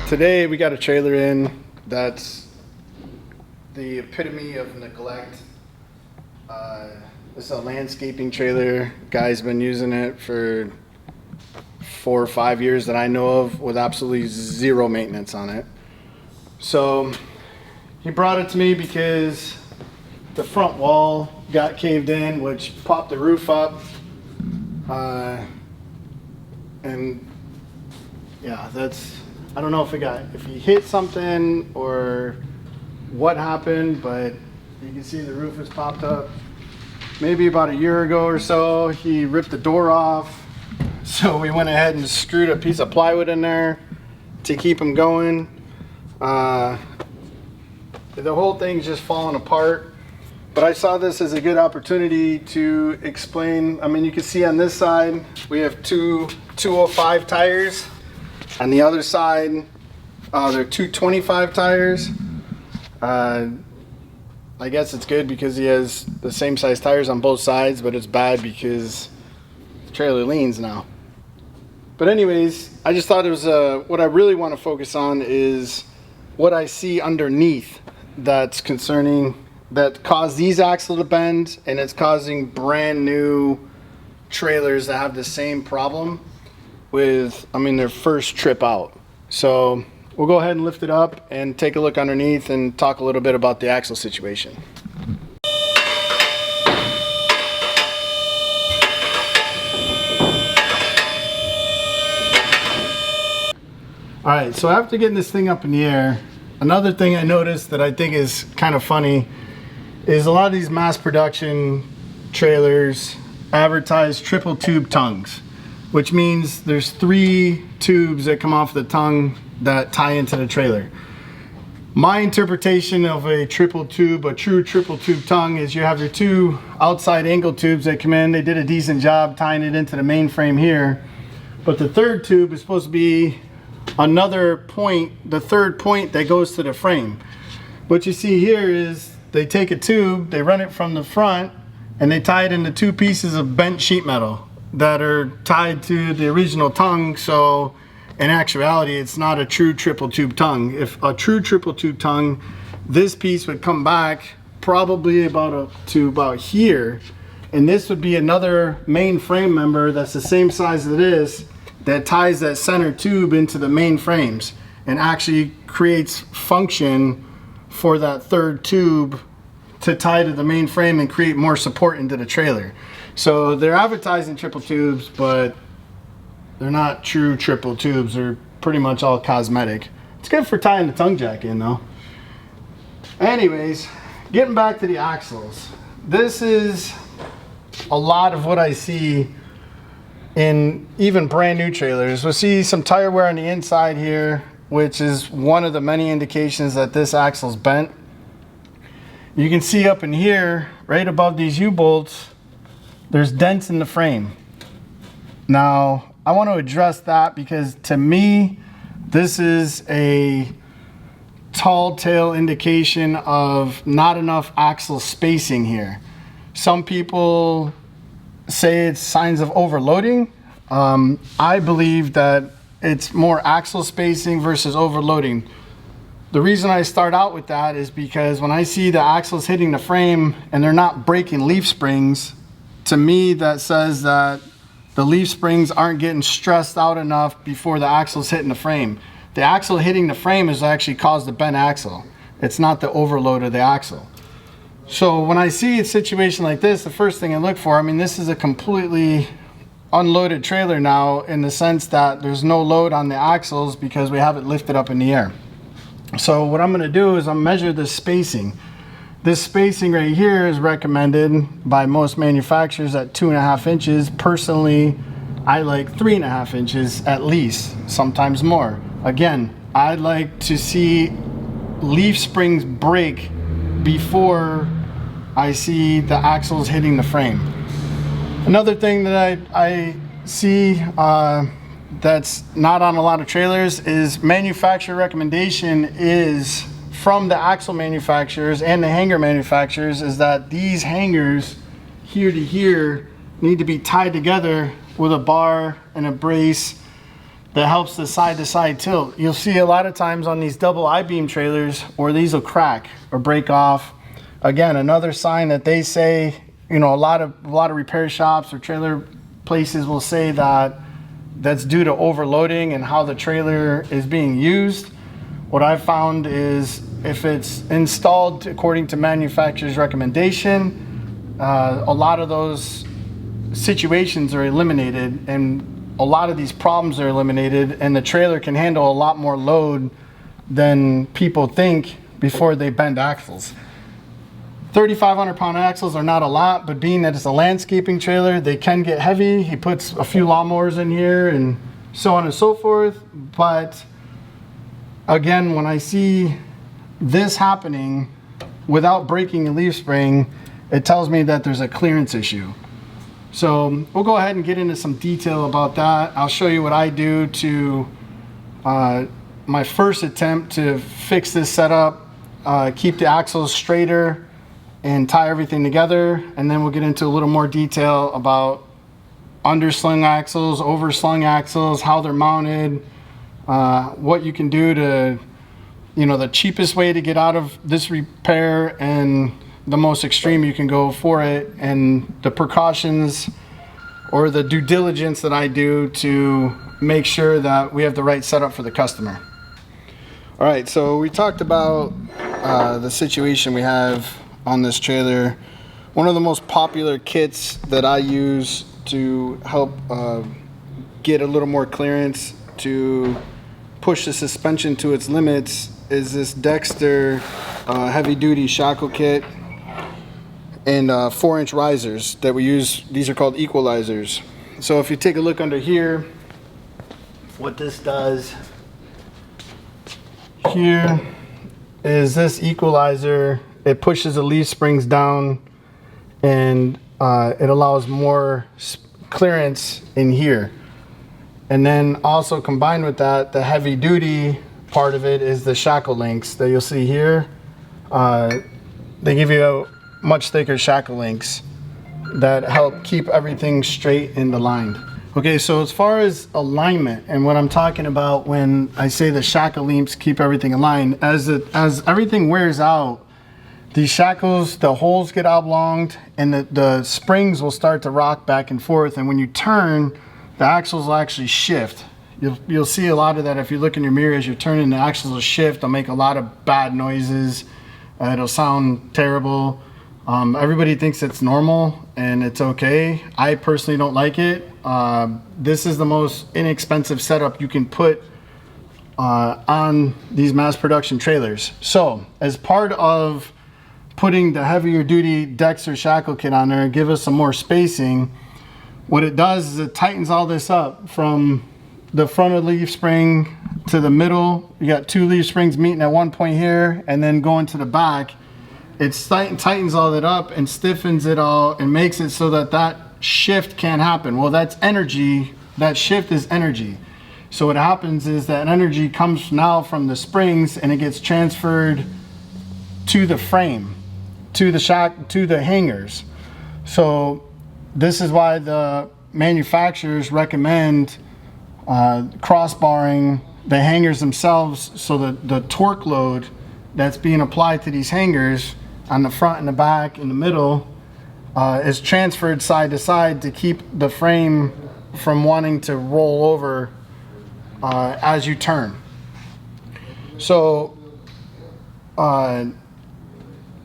Today we got a trailer in that's the epitome of neglect. This is a landscaping trailer. Guy's been using it for 4 or 5 years that I know of with absolutely zero maintenance on it. So he brought it to me because the front wall got caved in, which popped the roof up. And yeah, I don't know if he hit something or what happened, but you can see the roof has popped up. Maybe about a year ago or so, he ripped the door off. So we went ahead and screwed a piece of plywood in there to keep him going. The whole thing's just falling apart. But I saw this as a good opportunity to explain. I mean, you can see on this side, we have two 205 tires. On the other side, they're 225 tires. I guess it's good because he has the same size tires on both sides, but it's bad because the trailer leans now. But anyways, I just thought it was what I really want to focus on is what I see underneath that's concerning, that caused these axles to bend, and it's causing brand new trailers that have the same problem with, their first trip out. So we'll go ahead and lift it up and take a look underneath and talk a little bit about the axle situation. All right, so after getting this thing up in the air, another thing I noticed that I think is kind of funny is a lot of these mass production trailers advertise triple tube tongues, which means there's 3 tubes that come off the tongue that tie into the trailer. My interpretation of a true triple tube tongue is you have your 2 outside angle tubes that come in. They did a decent job tying it into the main frame here, but the 3rd tube is supposed to be another point, the 3rd point that goes to the frame. What you see here is they take a tube, they run it from the front, and they tie it into 2 pieces of bent sheet metal that are tied to the original tongue. So in actuality, it's not a true triple tube tongue. If a true triple tube tongue, this piece would come back probably to about here, and this would be another main frame member that's the same size as this, that ties that center tube into the main frames and actually creates function for that 3rd tube to tie to the main frame and create more support into the trailer. So they're advertising triple tubes, but they're not true triple tubes. They're pretty much all cosmetic. It's good for tying the tongue jack in though. Anyways, getting back to the axles. This is a lot of what I see in even brand new trailers. We'll see some tire wear on the inside here, which is one of the many indications that this axle's bent. You can see up in here, right above these U-bolts, there's dents in the frame. Now, I want to address that because to me, this is a tall tale indication of not enough axle spacing here. Some people say it's signs of overloading. I believe that it's more axle spacing versus overloading. The reason I start out with that is because when I see the axles hitting the frame and they're not breaking leaf springs, to me that says that the leaf springs aren't getting stressed out enough before the axle's hitting the frame. The axle hitting the frame has actually caused the bent axle. It's not the overload of the axle. So when I see a situation like this, the first thing I look for, this is a completely unloaded trailer now in the sense that there's no load on the axles because we have it lifted up in the air. So what I'm going to do is I'll measure the spacing. This spacing right here is recommended by most manufacturers at 2.5 inches. Personally, I like 3.5 inches at least, sometimes more. Again, I'd like to see leaf springs break before I see the axles hitting the frame. Another thing that I see that's not on a lot of trailers is manufacturer recommendation is from the axle manufacturers and the hanger manufacturers is that these hangers here to here need to be tied together with a bar and a brace that helps the side-to-side tilt. You'll see a lot of times on these double I-beam trailers, or these will crack or break off. Again, another sign that they say, you know, a lot of repair shops or trailer places will say that that's due to overloading and how the trailer is being used. What I've found is if it's installed according to manufacturer's recommendation, a lot of those situations are eliminated, and a lot of these problems are eliminated, and the trailer can handle a lot more load than people think before they bend axles. 3,500 pound axles are not a lot, but being that it's a landscaping trailer, they can get heavy. He puts a few lawnmowers in here and so on and so forth. But again, when I see this happening without breaking a leaf spring, it tells me that there's a clearance issue. So we'll go ahead and get into some detail about that. I'll show you what I do to my first attempt to fix this setup, keep the axles straighter and tie everything together, and then we'll get into a little more detail about underslung axles, overslung axles, how they're mounted, what you can do to, you know, the cheapest way to get out of this repair and the most extreme you can go for it, and the precautions or the due diligence that I do to make sure that we have the right setup for the customer. All right, so we talked about the situation we have on this trailer. One of the most popular kits that I use to help get a little more clearance to push the suspension to its limits is this Dexter heavy duty shackle kit and 4-inch risers that we use. These are called equalizers. So if you take a look under here, what this does here is this equalizer, it pushes the leaf springs down, and it allows more clearance in here. And then also combined with that, the heavy duty part of it is the shackle links that you'll see here. They give you a much thicker shackle links that help keep everything straight and aligned. Okay, so as far as alignment and what I'm talking about when I say the shackle links keep everything aligned, as everything wears out, these shackles, the holes get oblonged, and the springs will start to rock back and forth, and when you turn, the axles will actually shift. You'll see a lot of that if you look in your mirror as you're turning, the axles will shift. They'll make a lot of bad noises. It'll sound terrible. Everybody thinks it's normal and it's okay. I personally don't like it. This is the most inexpensive setup you can put on these mass production trailers. So as part of putting the heavier duty Dexter shackle kit on there and give us some more spacing, what it does is it tightens all this up from the front of the leaf spring to the middle. You got 2 leaf springs meeting at one point here and then going to the back. It tightens all that up and stiffens it all and makes it so that that shift can't happen. Well, that's energy. That shift is energy. So what happens is that energy comes now from the springs and it gets transferred to the frame, to the hangers. So this is why the manufacturers recommend crossbarring the hangers themselves, so that the torque load that's being applied to these hangers on the front and the back and the middle is transferred side to side to keep the frame from wanting to roll over as you turn. So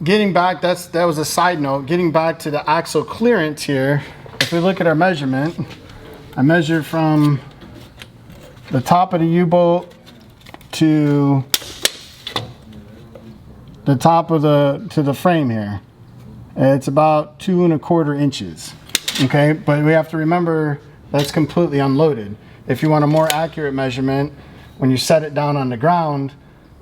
getting back, that was a side note. Getting back to the axle clearance here, if we look at our measurement, I measured from the top of the U-bolt to the top of the frame here. It's about 2 1/4 inches. Okay, but we have to remember that's completely unloaded. If you want a more accurate measurement, when you set it down on the ground,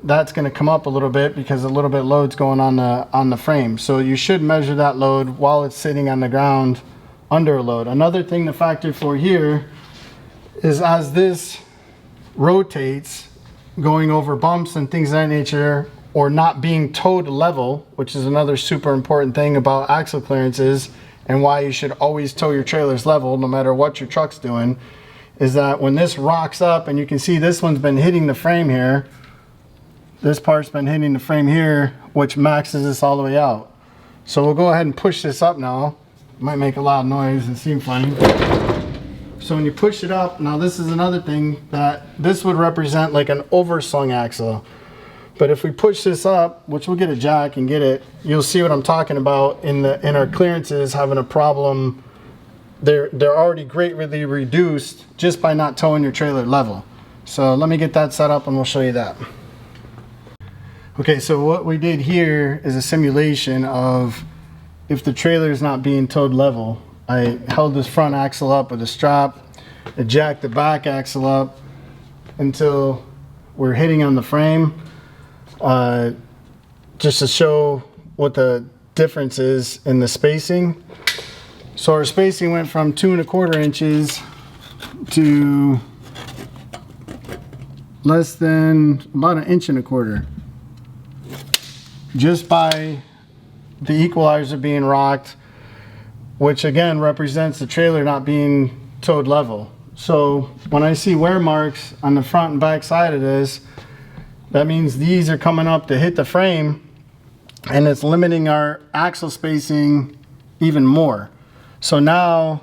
that's going to come up a little bit because a little bit of load's going on the frame. So you should measure that load while it's sitting on the ground under a load. Another thing to factor for here is as this rotates, going over bumps and things of that nature, or not being towed level, which is another super important thing about axle clearances and why you should always tow your trailers level no matter what your truck's doing, is that when this rocks up, and you can see this one's been hitting the frame here, this part's been hitting the frame here, which maxes this all the way out. So we'll go ahead and push this up now. It might make a loud noise and seem funny. So when you push it up, now this is another thing, that this would represent like an overslung axle. But if we push this up, which we'll get a jack and get it, you'll see what I'm talking about in our clearances having a problem. They're already greatly reduced just by not towing your trailer level. So let me get that set up and we'll show you that. Okay, so what we did here is a simulation of if the trailer is not being towed level. I held this front axle up with a strap, I jacked the back axle up until we're hitting on the frame, just to show what the difference is in the spacing. So our spacing went from 2 1/4 inches to less than about 1 1/4 inches, just by the equalizer being rocked, which again represents the trailer not being towed level. So when I see wear marks on the front and back side of this, that means these are coming up to hit the frame, and it's limiting our axle spacing even more. So now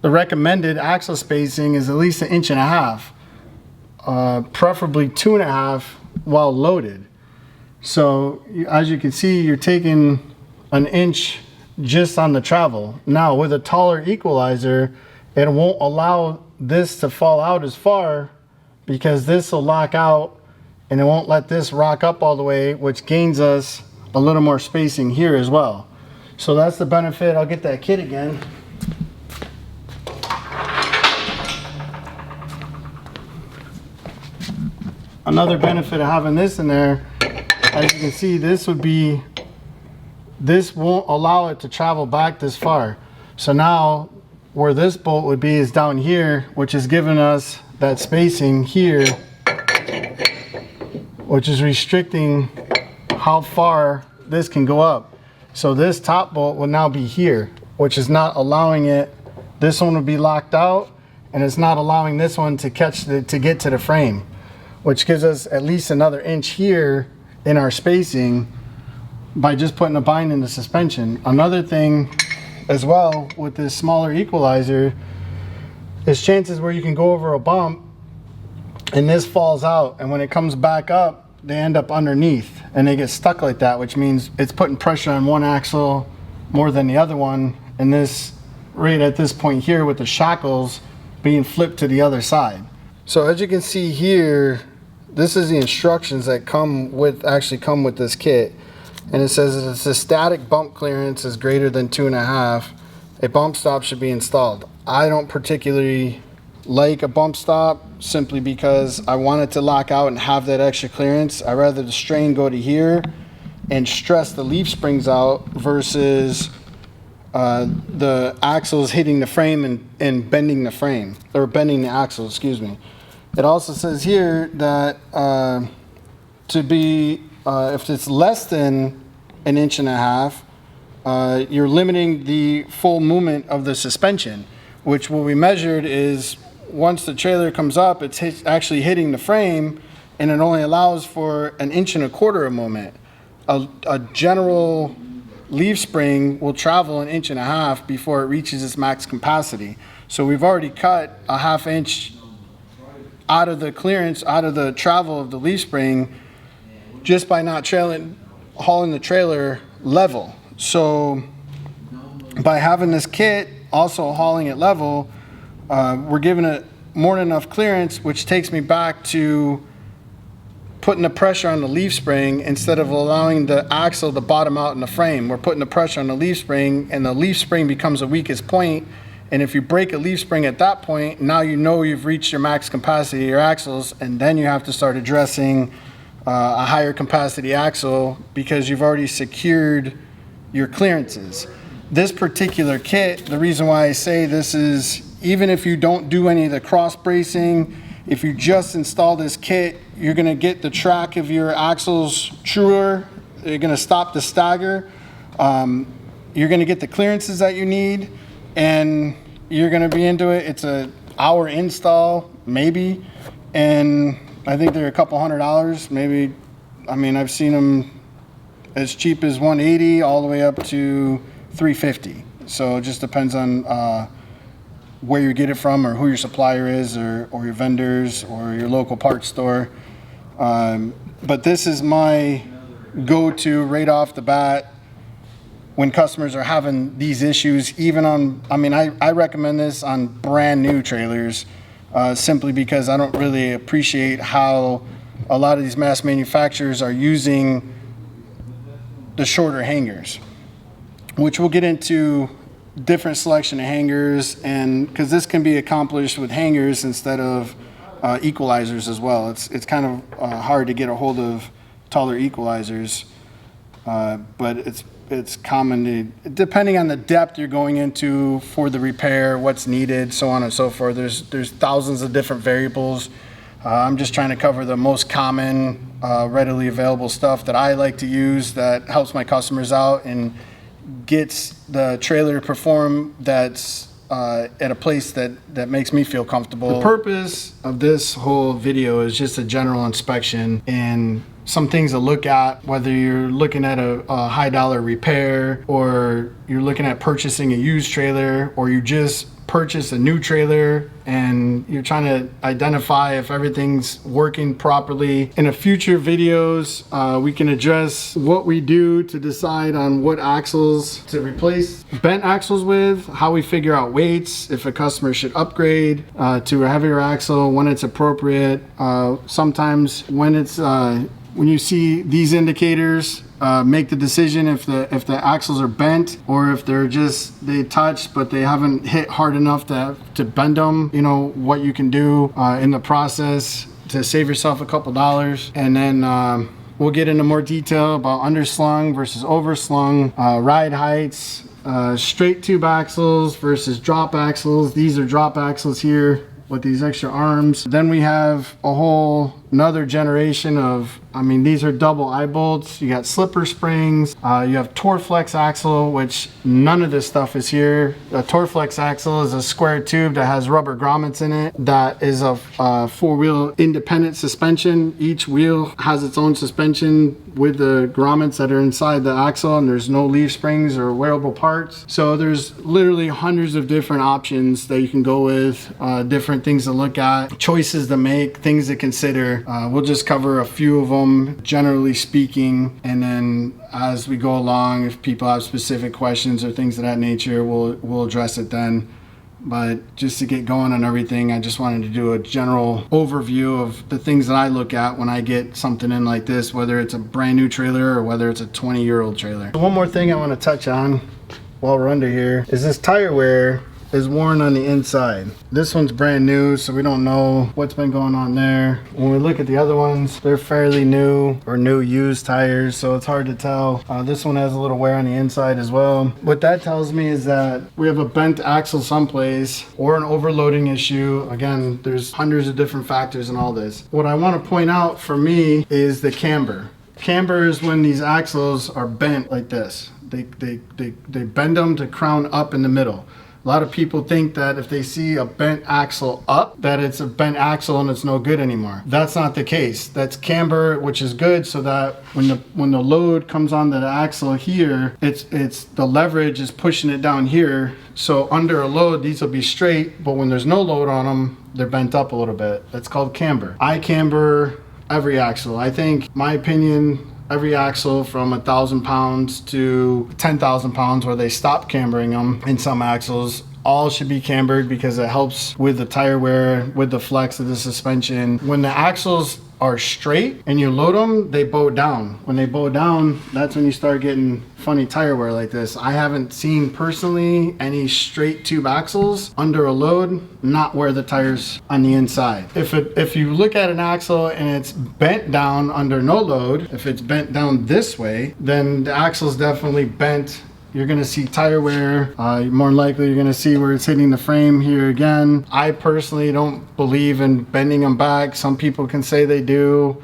the recommended axle spacing is at least 1.5 inches, preferably 2.5 while loaded. So as you can see, you're taking 1 inch just on the travel. Now with a taller equalizer, it won't allow this to fall out as far, because this will lock out and it won't let this rock up all the way, which gains us a little more spacing here as well. So that's the benefit. I'll get that kit again. Another benefit of having this in there, as you can see, this won't allow it to travel back this far. So now where this bolt would be is down here, which is giving us that spacing here, which is restricting how far this can go up. So this top bolt will now be here, which is not allowing it. This one will be locked out, and it's not allowing this one to to get to the frame, which gives us at least another inch here in our spacing by just putting a bind in the suspension. Another thing as well with this smaller equalizer is chances where you can go over a bump and this falls out, and when it comes back up, they end up underneath and they get stuck like that, which means it's putting pressure on one axle more than the other one, and this right at this point here with the shackles being flipped to the other side. So as you can see here, this is the instructions that actually come with this kit, and it says that if the static bump clearance is greater than 2.5, a bump stop should be installed. I don't particularly like a bump stop simply because I want it to lock out and have that extra clearance. I'd rather the strain go to here and stress the leaf springs out versus the axles hitting the frame and bending the frame, or bending the axle, excuse me. It also says here that if it's less than 1.5 inches, you're limiting the full movement of the suspension, which what we measured is once the trailer comes up, it's actually hitting the frame, and it only allows for 1.25 inches of movement. A general leaf spring will travel 1.5 inches before it reaches its max capacity. So we've already cut 1/2 inch out of the clearance, out of the travel of the leaf spring, just by not hauling the trailer level. So by having this kit also hauling it level, we're giving it more than enough clearance, which takes me back to putting the pressure on the leaf spring instead of allowing the axle to bottom out in the frame. We're putting the pressure on the leaf spring, and the leaf spring becomes the weakest point. And if you break a leaf spring at that point, now you know you've reached your max capacity of your axles, and then you have to start addressing a higher capacity axle because you've already secured your clearances. This particular kit, the reason why I say this is, even if you don't do any of the cross bracing, if you just install this kit, you're gonna get the track of your axles truer, you're gonna stop the stagger, you're gonna get the clearances that you need, and you're gonna be into it. It's hour install, maybe. And I think they're a couple $100, maybe. I mean, I've seen them as cheap as $180 all the way up to $350. So it just depends on where you get it from, or who your supplier is, or your vendors, or your local parts store. But this is my go-to right off the bat when customers are having these issues. Even on, I mean, I recommend this on brand new trailers, simply because I don't really appreciate how a lot of these mass manufacturers are using the shorter hangers, which we'll get into different selection of hangers, and because this can be accomplished with hangers instead of equalizers as well. It's kind of hard to get a hold of taller equalizers, but it's common to, depending on the depth you're going into for the repair, what's needed, so on and so forth. There's thousands of different variables. I'm just trying to cover the most common, readily available stuff that I like to use that helps my customers out and gets the trailer to perform that's at a place that makes me feel comfortable. The purpose of this whole video is just a general inspection and some things to look at, whether you're looking at a high dollar repair, or you're looking at purchasing a used trailer, or you just purchase a new trailer and you're trying to identify if everything's working properly. In a future videos, we can address what we do to decide on what axles to replace bent axles with, how we figure out weights, if a customer should upgrade to a heavier axle, when it's appropriate. Sometimes when it's when you see these indicators, make the decision if the axles are bent, or if they touched but they haven't hit hard enough to bend them. You know what you can do in the process to save yourself a couple dollars. And then we'll get into more detail about underslung versus overslung, ride heights, straight tube axles versus drop axles. These are drop axles here with these extra arms. Then we have another generation of, I mean, these are double eye bolts. You got slipper springs. You have Torflex axle, which none of this stuff is here. A Torflex axle is a square tube that has rubber grommets in it. That is a four-wheel independent suspension. Each wheel has its own suspension with the grommets that are inside the axle, and there's no leaf springs or wearable parts. So there's literally hundreds of different options that you can go with, different things to look at, choices to make, things to consider. We'll just cover a few of them, generally speaking, and then as we go along, if people have specific questions or things of that nature, we'll address it then. But just to get going on everything, I just wanted to do a general overview of the things that I look at when I get something in like this, whether it's a brand new trailer or whether it's a 20-year-old trailer. One more thing I want to touch on while we're under here is this tire wear is worn on the inside. This one's brand new, so we don't know what's been going on there. When we look at the other ones, they're fairly new or new used tires, so it's hard to tell. This one has a little wear on the inside as well. What that tells me is that we have a bent axle someplace or an overloading issue. Again, there's hundreds of different factors in all this. What I want to point out for me is the camber. Camber is when these axles are bent like this. They bend them to crown up in the middle. A lot of people think that if they see a bent axle up, that it's a bent axle and it's no good anymore. That's not the case. That's camber, which is good, so that when the load comes onto the axle here, it's the leverage is pushing it down here. So under a load, these will be straight, but when there's no load on them, they're bent up a little bit. That's called camber. I camber every axle. I think, my opinion, every axle from 1,000 pounds to 10,000 pounds, where they stop cambering them in some axles, all should be cambered because it helps with the tire wear, with the flex of the suspension. When the axles are straight and you load them, they bow down. When they bow down, that's when you start getting funny tire wear like this. I haven't seen personally any straight tube axles under a load not wear the tires on the inside. If you look at an axle and it's bent down under no load, if it's bent down this way, then the axle's definitely bent. You're gonna see tire wear. More than likely you're gonna see where it's hitting the frame here again. I personally don't believe in bending them back. Some people can say they do,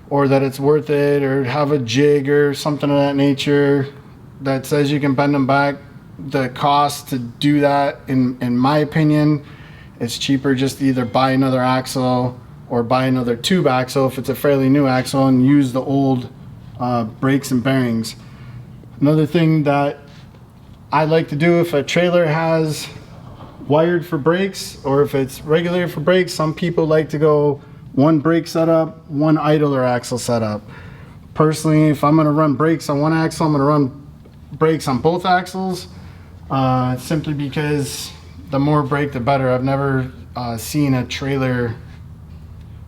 or that it's worth it, or have a jig or something of that nature that says you can bend them back. The cost to do that, in my opinion, It's cheaper just to either buy another axle or buy another tube axle if it's a fairly new axle and use the old brakes and bearings. Another thing that I like to do, if a trailer has wired for brakes or if it's regular for brakes, some people like to go one brake setup, one idler axle setup. Personally, if I'm going to run brakes on one axle, I'm going to run brakes on both axles, simply because the more brake the better. I've never seen a trailer,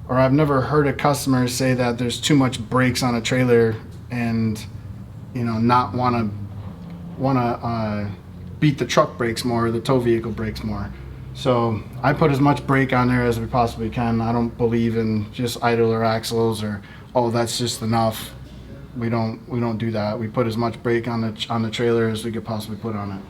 or I've never heard a customer say that there's too much brakes on a trailer and, you know, not want to beat the truck brakes more or the tow vehicle brakes more. So I put as much brake on there as we possibly can. I don't believe in just idler axles or, oh, that's just enough. We don't do that. We put as much brake on the trailer as we could possibly put on it.